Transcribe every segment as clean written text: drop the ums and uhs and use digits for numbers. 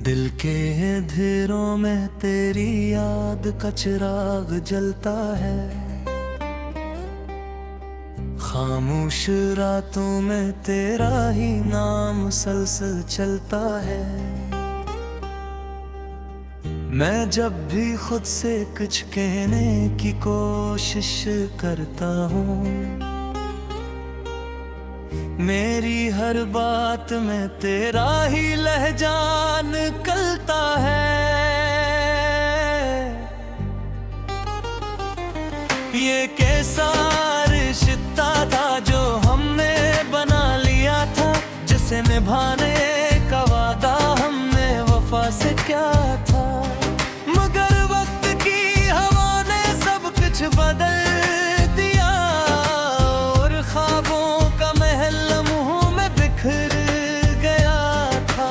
दिल के अंधेरों में तेरी याद का चिराग जलता है। खामोश रातों में तेरा ही नाम मुसलसल चलता है। मैं जब भी खुद से कुछ कहने की कोशिश करता हूँ, मेरी हर बात में तेरा ही लहजा निकलता है। ये कैसा रिश्ता था जो हमने बना लिया था, जिसे निभाने का वादा हमने वफा से क्या था। मगर वक्त की हवा ने सब कुछ बदल दिया और ख्वाबों का महल लम्हों में बिखर गया था।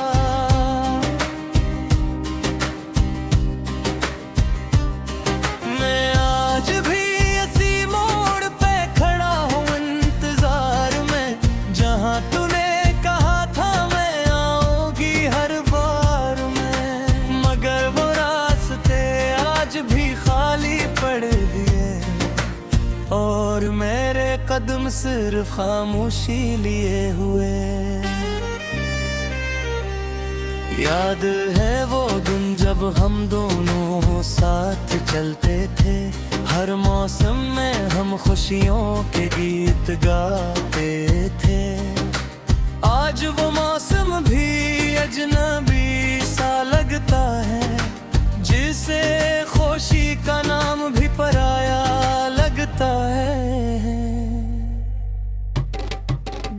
मैं आज भी इसी मोड़ पे खड़ा हूँ इंतजार में, जहाँ तूने कहा था मैं आऊंगी हर बार में। मगर वो रास्ते आज भी खाली पड़ दिए और मेरे कदम सिर्फ खामोशी लिए हुए। याद है वो दिन जब हम दोनों साथ चलते थे, हर मौसम में हम खुशियों के गीत गाते थे। आज वो मौसम भी अजनबी सा लगता है, जिसे खुशी का नाम भी पराया लगता है।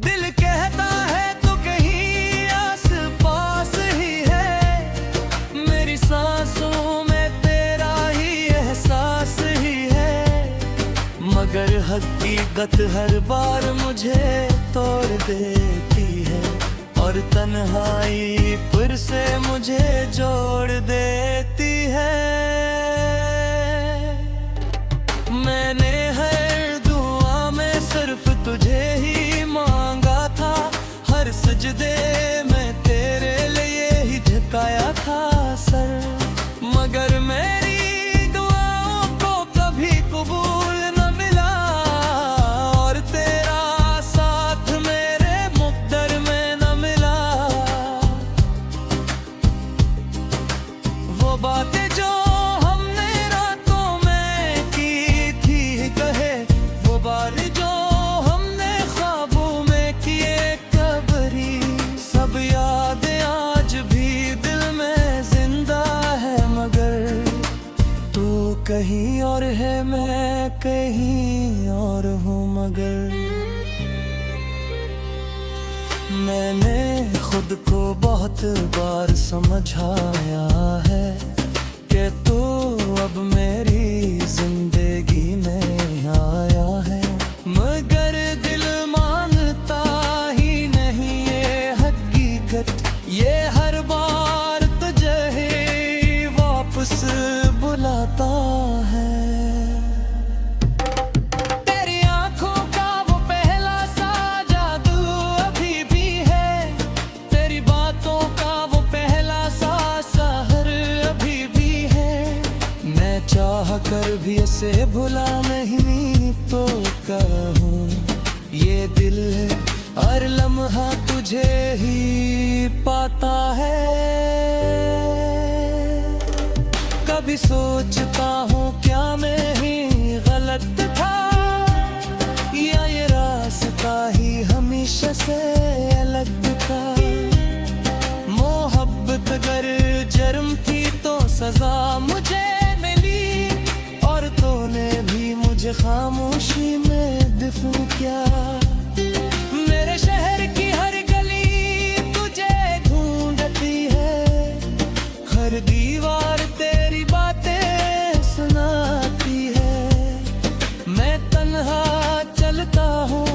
दिल कहता है तो कहीं आस पास ही है, मेरी सांसों में तेरा ही एहसास ही है। मगर हकीकत हर बार मुझे तोड़ देती है और तन्हाई फिर से मुझे जोड़ देती है। मैंने हर दुआ में सिर्फ तुझे ही मांगा था, हर सजदे में तेरे लिए ही झुकाया था सर। मगर मेरी दुआओं को कभी कबूल न मिला और तेरा साथ मेरे मुक़द्दर में न मिला। वो बातें जो हमने रातों में की थी कहे, वो बातें जो हमने ख्वाबों में किए कबरी, सब यादें आज भी दिल में जिंदा है। मगर तू कहीं और है, मैं कहीं और हूँ। मगर मैंने खुद को बहुत बार समझाया है कि तू अब मेरी जिंदगी में आया है। मगर दिल मानता ही नहीं ये हकीकत, ये हर बार तुझे ही वापस बुलाता है। तेरी आंखों का वो पहला सा जादू अभी भी है, तेरी बातों का वो पहला सा सहर अभी भी है। मैं चाह कर भी इसे भुला नहीं तो कहूँ, ये दिल हर लम्हा तुझे ही पाता है। कभी सोचता हूँ क्या मैं ही गलत था, या ये रास्ता ही हमेशा से अलग था। मोहब्बत अगर जुर्म थी तो सजा मुझे मिली, और तूने भी मुझे खामोशी में दफन किया। मेरे शहर की हर गली तुझे ढूंढती है, हर दीवार तेरी बातें सुनाती है। मैं तन्हा चलता हूँ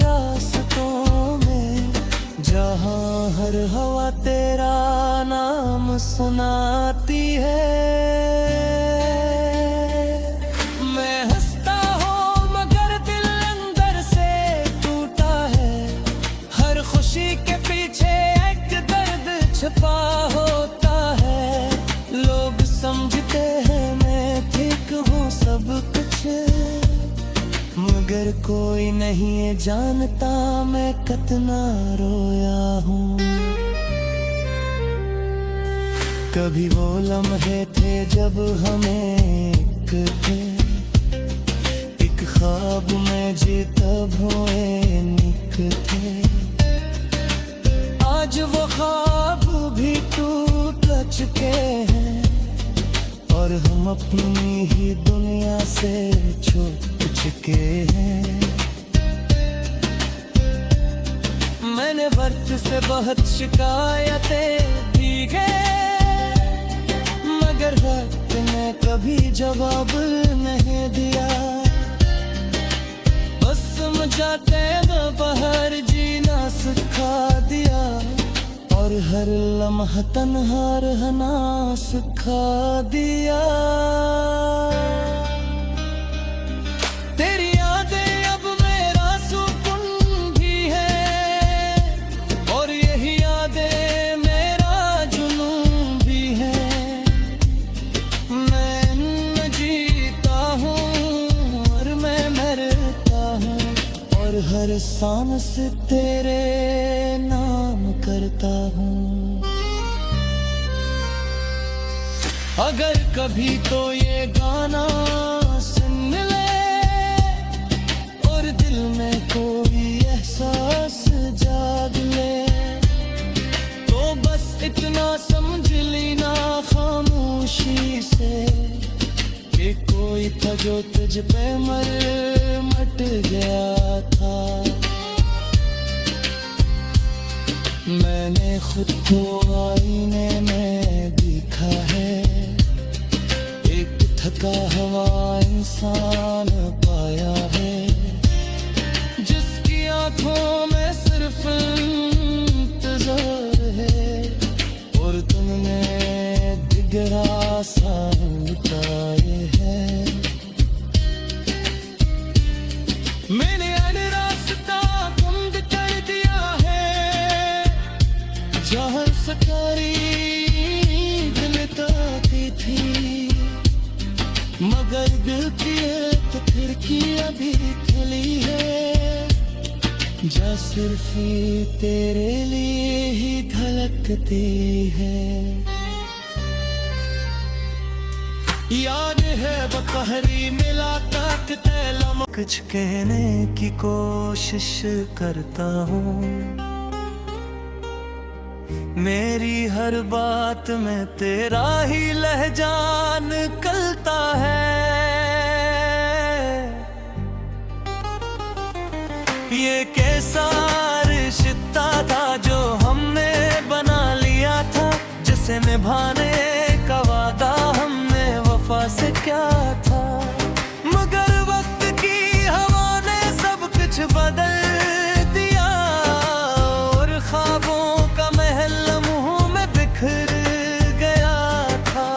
रास्तों में, जहाँ हर हवा तेरा नाम सुनाती है। मैं हंसता हूँ मगर दिल अंदर से टूटा है, हर खुशी के पीछे एक दर्द छुपा होता मगर कोई नहीं जानता मैं कितना रोया हूँ। कभी वो लम्हे थे जब हम एक थे, एक ख्वाब में जीता भोए निक थे। आज वो ख्वाब भी टूट चुके हैं और हम अपनी ही दुनिया से छूट चुके हैं। मैंने वक्त से बहुत शिकायतें दी गए, मगर वक्त ने कभी जवाब नहीं दिया। बस समझाते बाहर जीना सिखा दिया और हर लम्हा तन्हा रहना सिखा दिया। तेरी यादें अब मेरा सुकून भी है और यही यादें मेरा जुनून भी है। मैं न जीता हूँ और मैं मरता हूँ और हर सांस तेरे नाम करता हूँ। अगर कभी तो ये गाना सुन ले और दिल में कोई एहसास जाग ले, तो बस इतना समझ लेना खामोशी से कि कोई था जो तुझ पे मट गया था। मैंने खुद को आईने में देखा है, एक थका हुआ इंसान पाया है जिसकी आंखों में सिर्फ इंतजार है और तुमने दिगरा सा लुटाए है। मैंने रास्ता बंद कर दिया है जहाँ सकारी दिल ताती थी, मगर दिल की एक खिड़की अभी खुली है जो सिर्फ तेरे लिए ही धड़कती है। याद है बकहरी मुलाकात तैलम, कुछ कहने की कोशिश करता हूँ। मेरी हर बात में तेरा ही लहजा निकलता है। ये कैसा रिश्ता था जो हमने बना लिया था, जिसे निभाने का वादा हमने वफा से क्या था। मगर वक्त की हवा ने सब कुछ बदल दिया और ख्वाबों का महल लम्हों में बिखर गया था।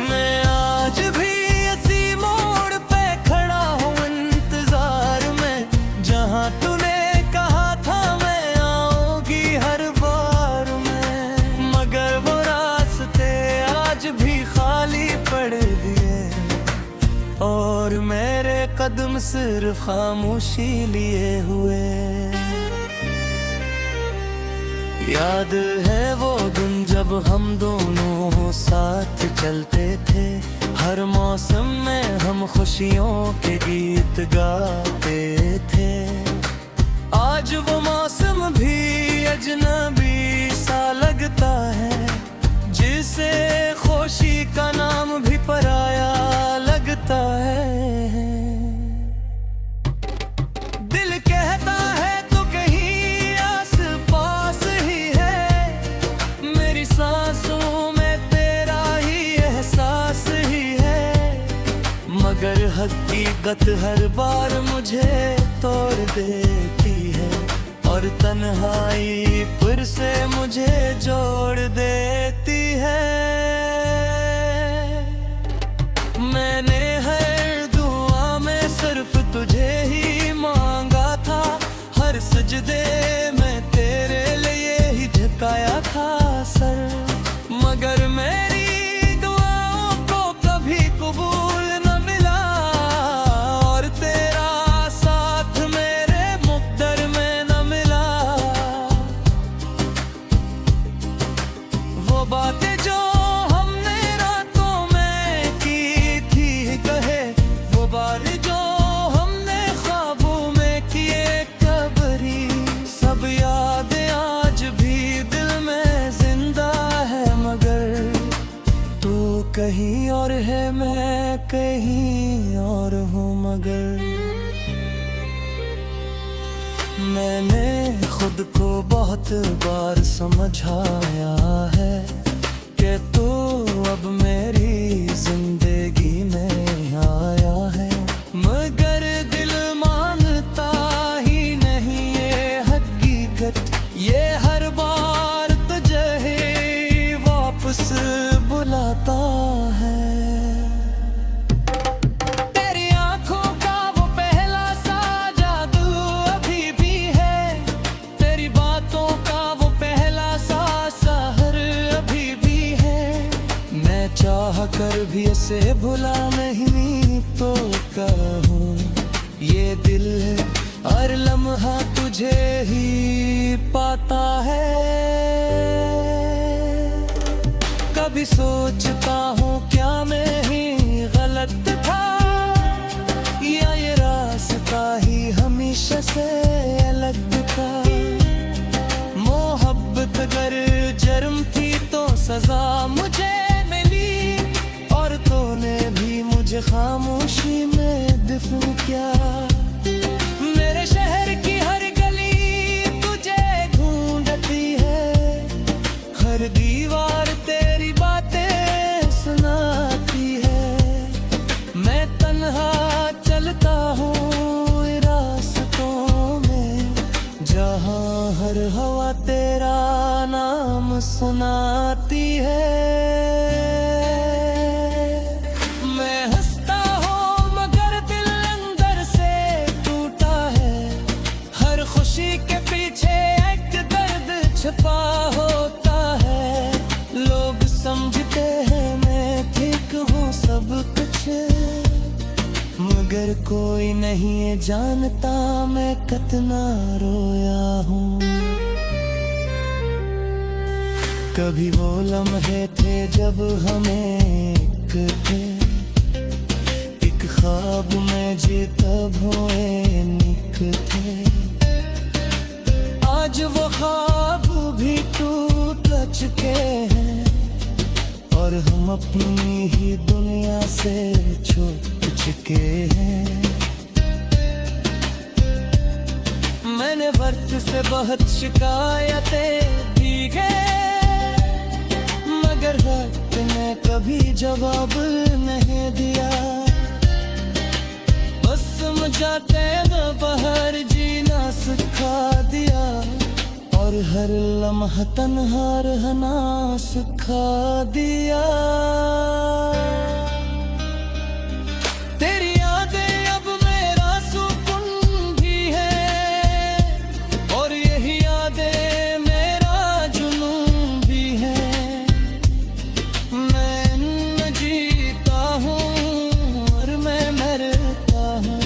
मैं आज भी इसी मोड़ पे खड़ा हूँ इंतजार में, जहाँ तूने कहा था मैं आऊंगी हर बार में। मगर वो रास्ते आज भी खाली पड़ दिए और मेरे कदम सिर्फ खामोशी लिए हुए। याद है वो दिन जब हम दोनों साथ चलते थे, हर मौसम में हम खुशियों के गीत गाते थे। आज वो मौसम भी अजनबी सा लगता है, जिसे खुशी का नाम भी पराया लगता है। दिल कहता है तो कहीं आस पास ही है, मेरी सांसों में तेरा ही एहसास ही है। मगर हकीकत हर बार मुझे तोड़ देती है और तन्हाई फिर से मुझे जोड़ देती है। मैंने हर दुआ में सिर्फ तुझे ही मांगा था, हर सजदे में तेरे लिए ही झुकाया था सर। मगर मेरी दुआओं को मगर मैंने खुद को बहुत बार समझाया है कि तू अब मेरी जिंदगी में आया है, मगर दिल मानता ही नहीं ये हकीकत। ये हर बार तुझे ही वापस बुलाता है। तेरी आंखों का वो पहला सा जादू अभी भी है, तेरी बातों का वो पहला सा सहर अभी भी है। मैं चाह कर भी इसे भुला नहीं तो कहूँ, ये दिल हर लम्हा तुझे ही पाता है। कभी सोचता हूँ क्या मैं ही गलत था, या ये रास्ता ही हमेशा से अलग था। मोहब्बत अगर जुर्म थी तो सजा मुझे मिली, और तूने भी मुझे खामोशी में दफन किया। मेरे शहर की हर गली तुझे ढूंढती है, हर दीवार तेरी बातें सुनाती है। मैं तन्हा चलता हूँ रास्तों में, जहाँ हर हवा तेरा नाम सुनाती है। मैं हंसता हूँ मगर दिल अंदर से टूटा है, हर खुशी के पीछे एक दर्द छुपा होता है। लोग समझते हैं मैं ठीक हूँ सब कुछ, मगर कोई नहीं ये जानता मैं कितना रोया हूँ। कभी वो लम्हे थे जब हम एक थे, एक ख्वाब में जीता भोए निक थे। आज वो ख्वाब भी टूट चुके हैं, और हम अपनी ही दुनिया से छूट चुके हैं। मैंने वक्त से बहुत शिकायतें दी गए, मगर वक्त ने कभी जवाब नहीं दिया। बस समझाते न बाहर जीना सिखा दिया, और हर लम्हा तन्हा रहना सिखा दिया। तेरी यादें अब मेरा सुकून भी है, और यही यादें मेरा जुनून भी है। मैं न जीता हूँ और मैं मरता हूँ,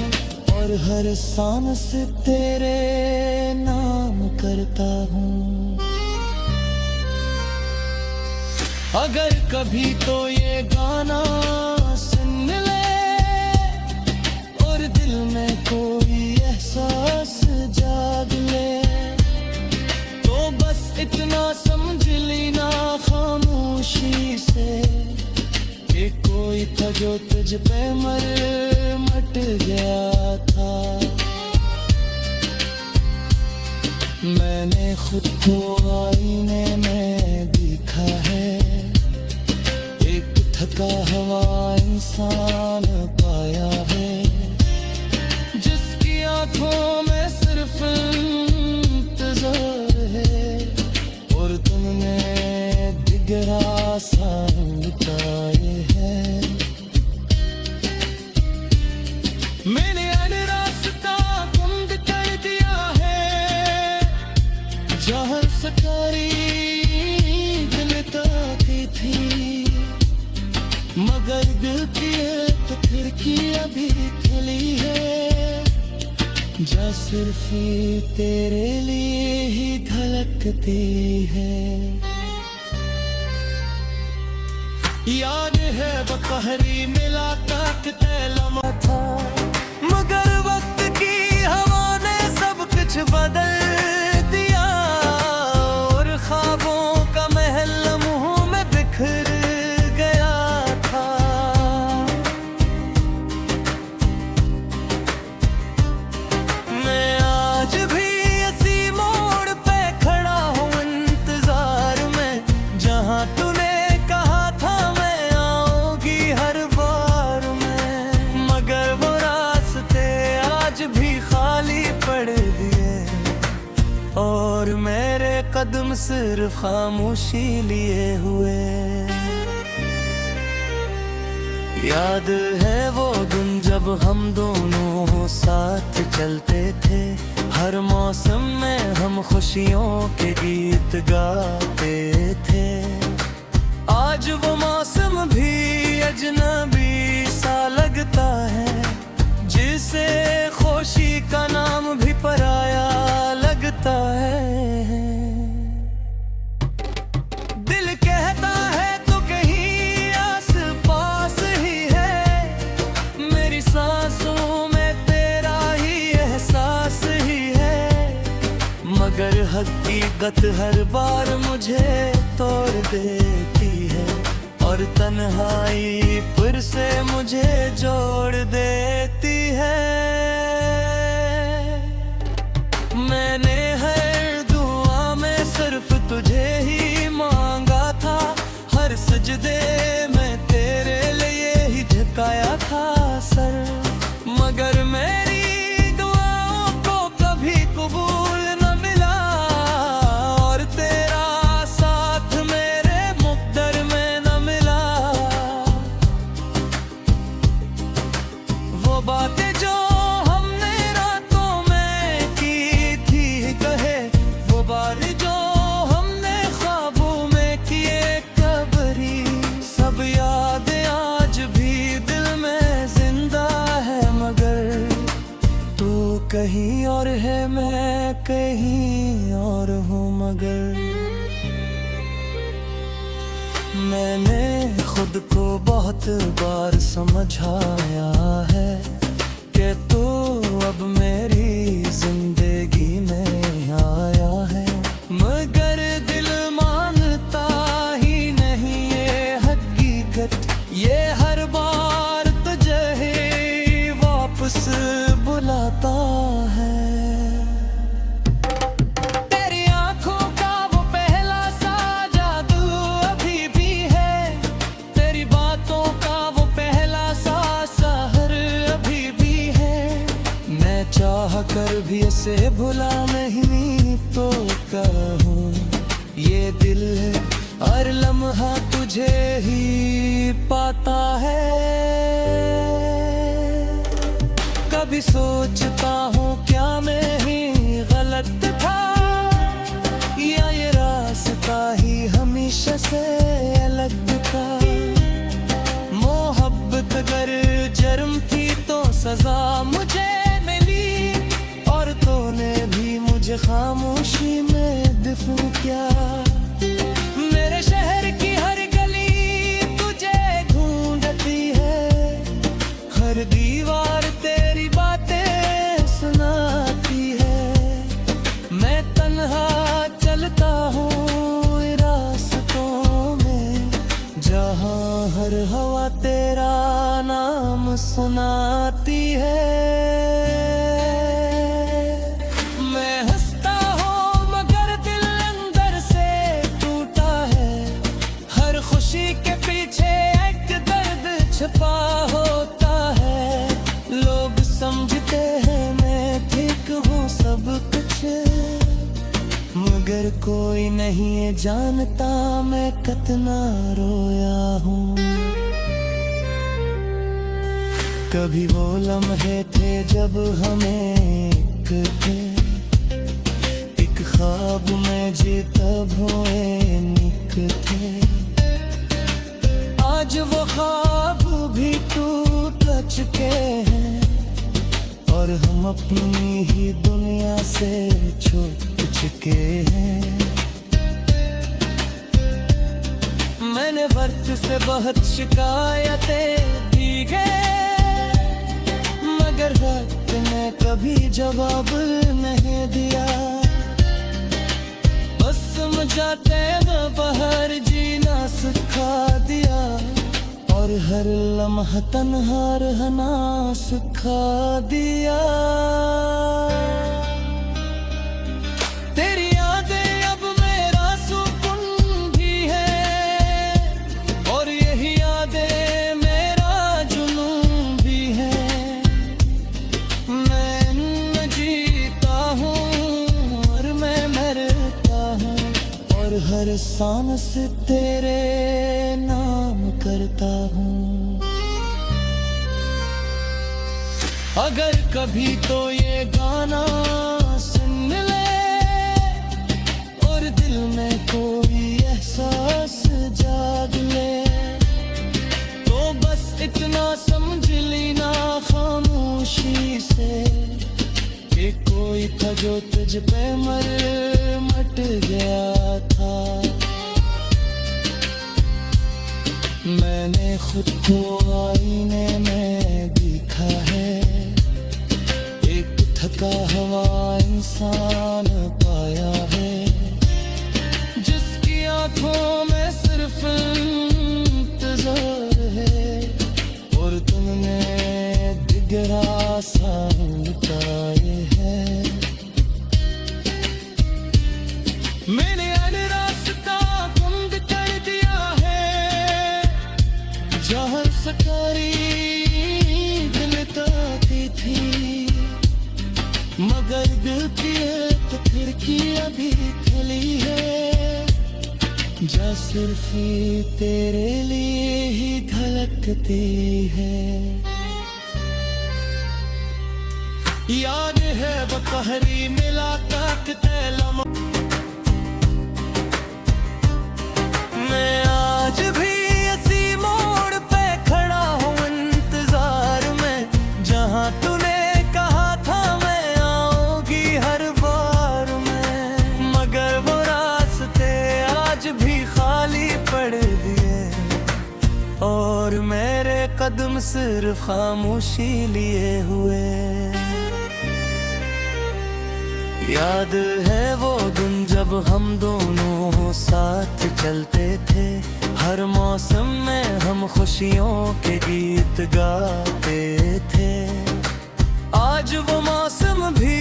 और हर सांस तेरे नाम करता हूँ। अगर कभी तो ये गाना सुन ले, और दिल में कोई एहसास जाग ले, तो बस इतना समझ लेना खामोशी से कि कोई था जो तुझ पे मट गया था। मैंने खुद को आईने में देखा है, एक थका हुआ इंसान पाया है, जिसकी आंखों में सिर्फ इंतजार है, और तुमने दिगरा सा लुटाए हैं। मैंने रास्ता बंद कर दिया है, जहाँ सकारी दिल ताकती थी, मगर दिल की तो खिड़की अभी खुली है, जा सिर्फ तेरे लिए ही धड़कती है। याद है वो कहरी मुलाकात लम्हा था, मगर वक्त की हवा ने सब कुछ बदल दिया, और ख्वाबों का महल लम्हों में बिखर गया था। खाली पड़ दिए, और मेरे कदम सिर्फ खामोशी लिए हुए। याद है वो दिन जब हम दोनों साथ चलते थे, हर मौसम में हम खुशियों के गीत गाते थे। आज वो मौसम भी अजनबी सा लगता है, जिसे खुशी का नाम भी पराया लगता है। दिल कहता है तो कहीं आस पास ही है, मेरी सांसों में तेरा ही एहसास ही है, मगर हकीकत हर बार मुझे तोड़ देती है, और तन्हाई फिर से मुझे जोड़ देती है। मैंने हर दुआ में सिर्फ तुझे ही मांगा था, हर सजदे में तेरे लिए ही झुकाया था सर, मगर मेरी दुआओं को कभी कबूल न मिला, और तेरा साथ मेरे मुक़द्दर में न मिला। वो बातें जो हमने रातों में की थी कहे, वो बार जो हमने ख्वाबों में किए कबरी, सब यादें आज भी दिल में जिंदा है, मगर तू कहीं और है मैं कहीं और हूँ। मगर मैंने खुद को बहुत बार समझाया है कि तू अब मेरी जिंदगी में आया है, मगर दिल मानता ही नहीं ये हकीकत, ये हर बार तुझे ही वापस बुलाता है। तेरी आंखों का वो पहला सा जादू अभी भी है, तेरी बातों का वो पहला सा सहर अभी भी है, मैं चाह कर भी इसे भुला नहीं तो कहूँ, ये दिल हर लम्हा तुझे ही पाता है। कभी सोचता हूँ क्या मैं ही गलत था, या ये रास्ता ही हमेशा से अलग था। मोहब्बत अगर जुर्म थी तो सजा मुझे मिली, और तूने भी मुझे खामोशी में दफन किया। मेरे शहर की हर गली तुझे ढूंढती है, हर दीवार तेरी बातें सुनाती है, मैं तन्हा चलता हूँ रास्तों में, जहाँ हर हवा तेरा नाम सुनाती है। मैं हंसता हूँ मगर दिल अंदर से टूटा है, हर खुशी के पीछे एक दर्द छिपा होता है। लोग समझते हैं मैं ठीक हूँ सब कुछ, मगर कोई नहीं है जानता मैं कितना रोया हूँ। कभी वो लम्हे थे जब हम एक थे, एक ख्वाब में जीता भोए निक थे, आज वो ख्वाब भी टूट चुके हैं, और हम अपनी ही दुनिया से छूट चुके हैं। मैंने वक्त से बहुत शिकायतें दी गए, मगर वक्त ने कभी जवाब नहीं दिया। बस समझाते मैं बाहर जीना सिखा दिया, और हर लम्हा तन्हा रहना सिखा दिया। तेरी यादें अब मेरा सुकून भी है, और यही यादें मेरा जुनून भी है। मैं न जी हर सांस तेरे नाम करता हूँ। अगर कभी तो ये गाना सुन ले और दिल में कोई एहसास जाग ले, तो बस इतना समझ लेना खामोशी से कि कोई था जो तुझ पे मट गया था। मैंने खुद को आईने में देखा है, एक थका हुआ इंसान पाया है, जिसकी आंखों में सिर्फ इंतजार है और तुमने दिगरा सा लुटाए हैं। मैंने हर रास्ता बंद कर दिया है, जहाँ सकारी दिलताती थी, मगर दिल की एक खिड़की अभी खुली है, जो सिर्फ तेरे लिए ही धड़कती है। याद है वो पहली मुलाकात तेरा, मैं आज भी इसी मोड़ पे खड़ा हूँ इंतजार में, जहाँ तूने कहा था मैं आऊंगी हर बार में, मगर वो रास्ते आज भी खाली पड़ दिए और मेरे कदम सिर्फ खामोशी लिए हुए। याद है वो दिन जब हम दोनों साथ चलते थे, हर मौसम में हम खुशियों के गीत गाते थे। आज वो मौसम भी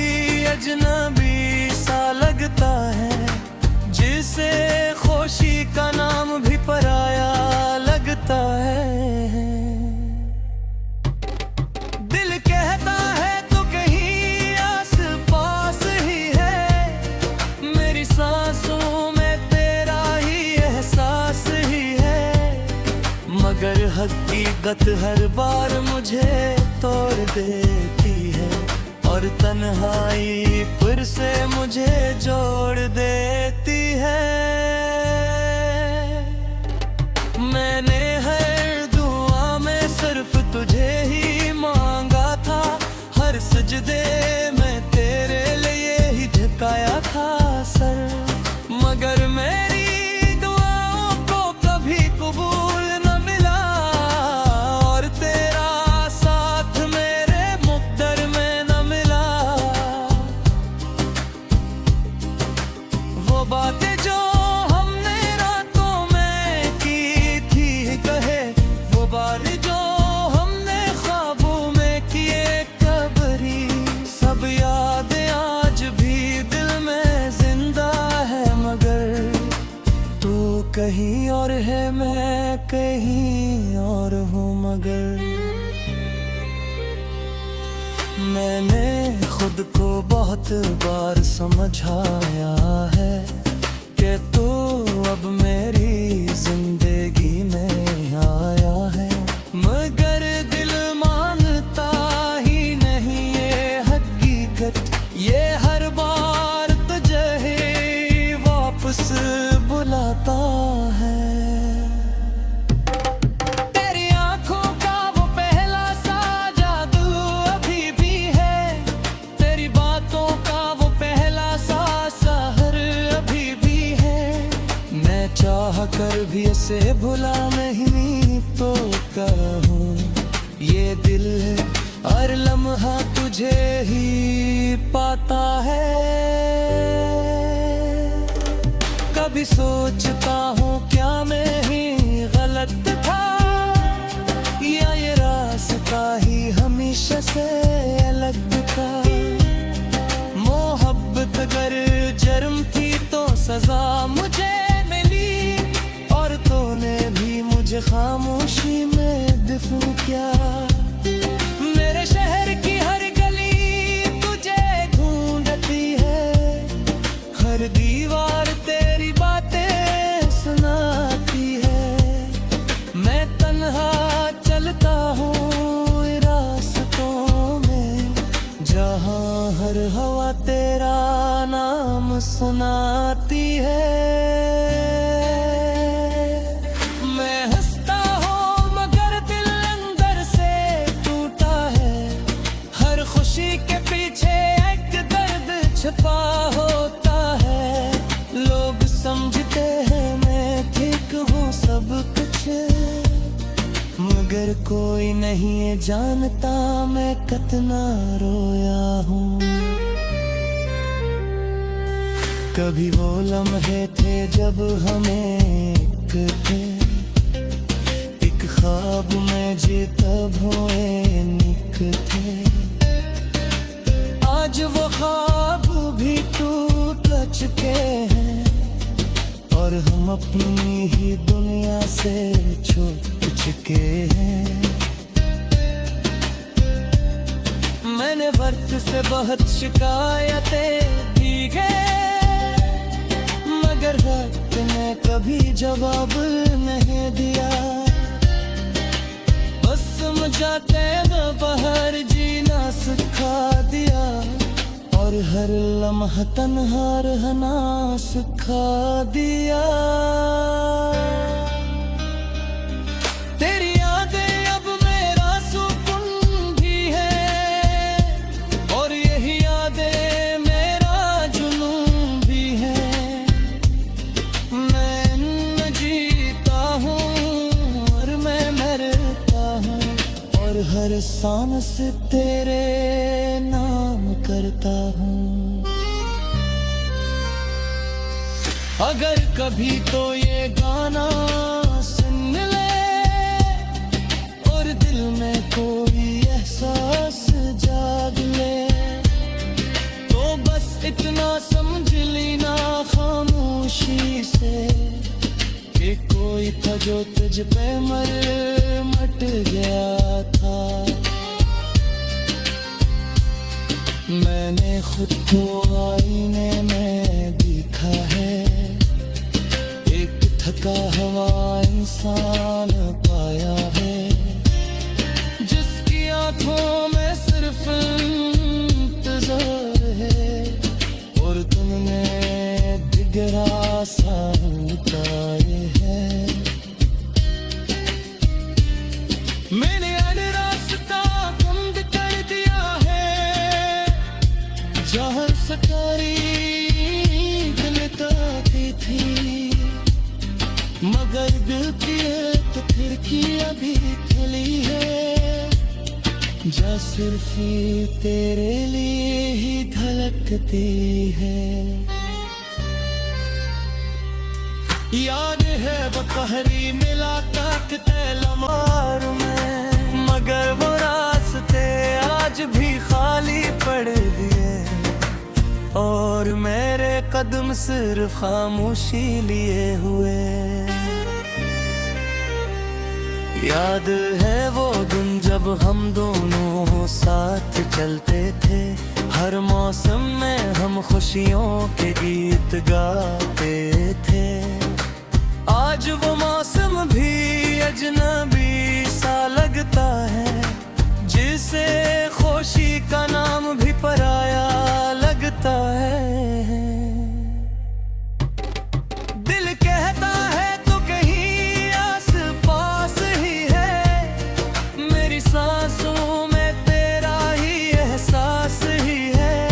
अजनबी सा लगता है, जिसे खुशी का नाम भी पराया लगता है। दिल कहता है तो कहीं आस पास ही है, मेरी सांसों में तेरा ही एहसास ही है, मगर हकीकत हर बार मुझे तोड़ देती है और तन्हाई फिर से मुझे जोड़ देती है। मैंने हर दुआ में सिर्फ तुझे ही मांगा था, हर सजदे में तेरे लिए ही झुकाया था सर, मगर मेरी दुआओं को कभी कबूल न मिला और तेरा साथ मेरे मुक़द्दर में न मिला। वो बातें जो हमने रातों में की थी कहे, वो बातें जो हमने ख्वाबों में किए कबरी, सब यादें आज भी दिल में जिंदा है, मगर तू कहीं और है मैं कहीं और हूँ। मगर मैंने खुद को बहुत बार समझाया है कि तू अब मेरी जिंदगी में आया है, मगर दिल मानता ही नहीं ये हकीकत, ये हर बार तुझे ही वापस बुलाता है। तेरी आंखों का वो पहला सा जादू अभी भी है, तेरी बातों का वो पहला सा सहर अभी भी है, मैं चाह कर भी इसे भुला नहीं तो कहूँ, ये दिल हर लम्हा तुझे ही पाता है। कभी सोचता हूँ क्या मैं ही गलत था, या ये रास्ता ही हमेशा से अलग था। मोहब्बत अगर जुर्म थी तो सजा मुझे मिली, और तूने भी मुझे खामोशी में दफन किया। मेरे शहर की हर गली तुझे ढूंढती है, हर दीवार तेरी बातें हर हवा तेरा नाम सुनाती है। मैं हंसता हूँ मगर दिल अंदर से टूटा है। हर खुशी के पीछे एक दर्द छुपा होता है। लोग समझते हैं मैं ठीक हूँ सब कुछ, मगर कोई नहीं जानता मैं कितना रोया हूँ। कभी वो लम्हे थे जब हम एक थे, एक ख्वाब में जीता भोए निक थे। आज वो ख्वाब भी टूट चुके हैं और हम अपनी ही दुनिया से छूट चुके हैं। मैंने वक्त से बहुत शिकायतें की है, मगर वक्त ने कभी जवाब नहीं दिया। बस समझाते मैं बाहर जीना सिखा दिया और हर लम्हा तन्हा रहना सिखा दिया। तेरी यादें अब मेरा सुकून भी है और यही यादें मेरा जुनून भी है। मैं जीता हूँ और मैं मरता हूँ और हर सांस तेरे नाम करता हूँ। अगर कभी तो ये गाना सुन ले और दिल में कोई एहसास जाग ले, तो बस इतना समझ लेना खामोशी से कि कोई था जो तुझ पे मट गया था। मैंने खुद को आईने में देखा है, एक थका हुआ इंसान पाया है, जिसकी आंखों में सिर्फ इंतजार है और तुमने दिगरा सा उतारे है। मैंने रास्ता बंद कर दिया है, जहाँ सकारी गलती थी, मगर दिल की एक खिड़की अभी खुली है, जा सिर्फ तेरे लिए ही धड़कती है। याद है वो कहरी मुलाकात तैलमार में, मगर वो रास्ते आज भी खाली पड़ दिए और मेरे कदम सिर्फ खामोशी लिए हुए। याद है वो दिन जब हम दोनों साथ चलते थे, हर मौसम में हम खुशियों के गीत गाते थे। आज वो मौसम भी अजनबी सा लगता है, जिसे खुशी का नाम भी पराया लगता है। दिल कहता है तो कहीं आस पास ही है, मेरी सांसों में तेरा ही एहसास ही है,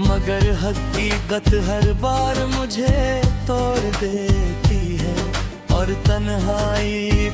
मगर हकीकत हर बार मुझे तोड़ देती है और तन्हाई